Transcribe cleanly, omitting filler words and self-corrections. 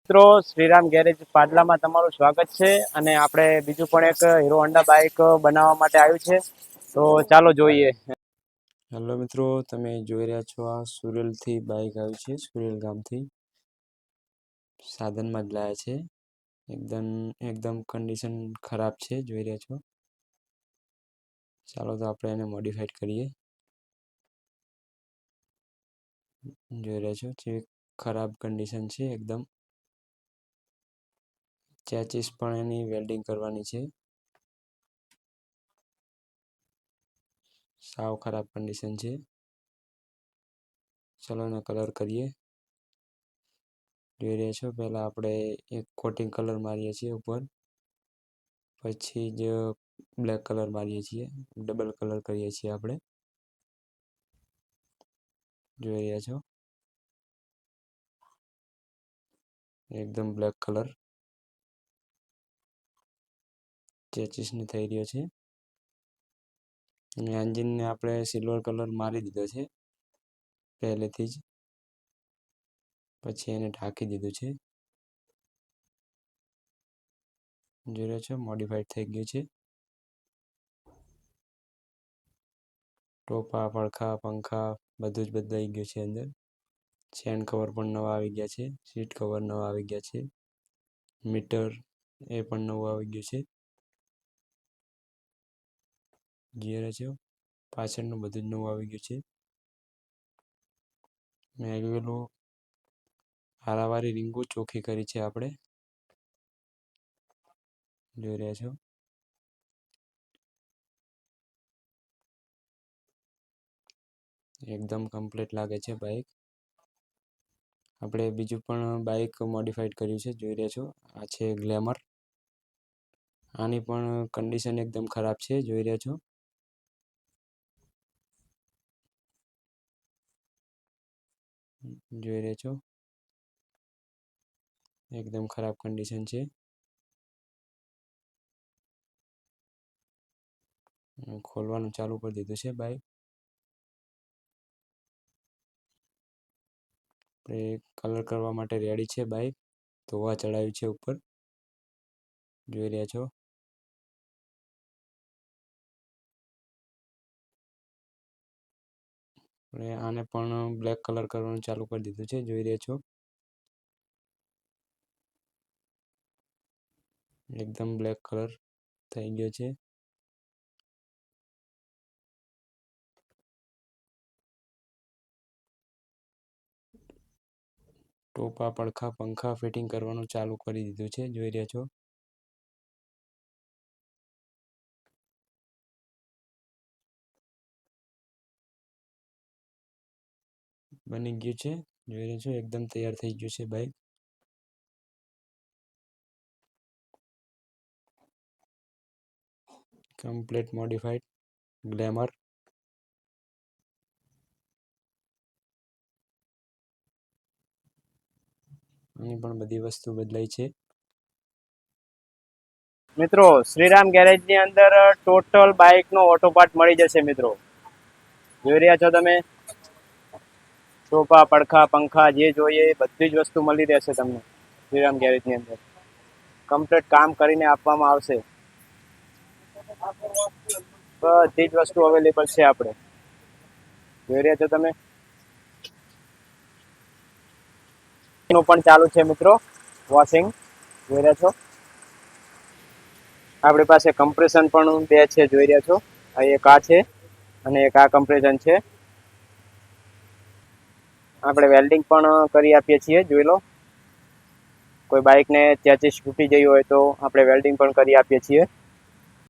મિત્રો શ્રીરામ ગેરેજ પાટલામાં તમારું સ્વાગત છે અને આપણે બીજું પણ એક હીરો હોન્ડા બાઇક બનાવવા માટે આવ્યું છે, તો ચાલો જોઈએ. હેલો મિત્રો, તમે જોઈ રહ્યા છો આ સુરેલથી બાઇક આવ્યું છે. સુરેલ ગામથી સાધનમાં જ લાયા છે. એકદમ કન્ડિશન ખરાબ છે, જોઈ રહ્યા છો. ચાલો તો આપણે એને મોડિફાઈડ કરીએ. જોઈ રહ્યા છો જે ખરાબ કન્ડિશન છે એકદમ. ચેચિસ પણ એની વેલ્ડિંગ કરવાની છે. સાવ ખરાબ કન્ડિશન છે. ચલો એનો કલર કરીએ. જોઈ રહ્યા છો, પહેલા આપણે એક કોટિંગ કલર મારીએ છીએ ઉપર, પછી જ બ્લેક કલર મારીએ છીએ. ડબલ કલર કરીએ છીએ આપણે. જોઈ રહ્યા છો એકદમ બ્લેક કલર ચેચિસને થઈ રહ્યો છે. અને એન્જિનને આપણે સિલ્વર કલર મારી દીધો છે પહેલેથી જ, પછી એને ઢાંકી દીધું છે. જોઈ રહ્યો છો મોડિફાઈડ થઈ ગયું છે. ટોપા, પડખા, પંખા બધું જ બદલાઈ ગયું છે. અંદર ચેન કવર પણ નવા આવી ગયા છે. સીટ કવર નવા આવી ગયા છે. મીટર એ પણ નવું આવી ગયું છે. જોઈ રહ્યા છો પાછળનું બધું જ નવું આવી ગયું છે. મેગવેલો હારાવારી રીંગો ચોખ્ખી કરી છે આપણે. જોઈ રહ્યા છો એકદમ કમ્પ્લીટ લાગે છે બાઇક. આપણે બીજું પણ બાઇક મોડિફાઈડ કર્યું છે, જોઈ રહ્યા છો. આ છે ગ્લેમર. આની પણ કન્ડિશન એકદમ ખરાબ છે, જોઈ રહ્યા છો. જોઈ રહ્યા છો એકદમ ખરાબ કન્ડિશન છે. ખોલવાનું ચાલુ કરી દીધું છે બાઇક. આપણે કલર કરવા માટે રેડી છે બાઇક. ધોવા ચડાવ્યું છે ઉપર. જોઈ રહ્યા છો આપણે આને પણ બ્લેક કલર કરવાનું ચાલુ કરી દીધું છે. જોઈ રહ્યા છો એકદમ બ્લેક કલર થઈ ગયો છે. ટોપા, પડખા, પંખા ફિટિંગ કરવાનું ચાલુ કરી દીધું છે. જોઈ રહ્યા છો બની ગયું છે. જોઈ રહ્યા છો એકદમ તૈયાર થઈ ગયું છે બાઇક. Complete modified glamour. આની પણ બધી વસ્તુ બદલાઈ છે. મિત્રો શ્રીરામ ગેરેજની અંદર ટોટલ બાઇકનો ઓટો પાર્ટ મળી જશે. મિત્રો જોઈ રહ્યા છો તમે, ટોપા, પડખા, પંખા જે જોઈએ એ બધી જ વસ્તુ મળી રહેશે તમને શ્રીરામ ગેરેજની અંદર. કમ્પ્લીટ કામ કરીને આપવામાં આવશે. બધી જ વસ્તુ અવેલેબલ છે આપણે. જોઈ રહ્યા છો તમે. નું પણ ચાલુ છે મિત્રો, વોશિંગ. જોઈ રહ્યા છો આપણી પાસે કમ્પ્રેશન પણ બે છે. જોઈ રહ્યા છો એક આ છે અને એક આ કમ્પ્રેશન છે. આપણે વેલ્ડિંગ પણ કરી આપીએ છીએ. જોઈ લો, કોઈ બાઇકને ચેચિસ તૂટી ગઈ હોય તો આપણે વેલ્ડિંગ પણ કરી આપીએ છીએ.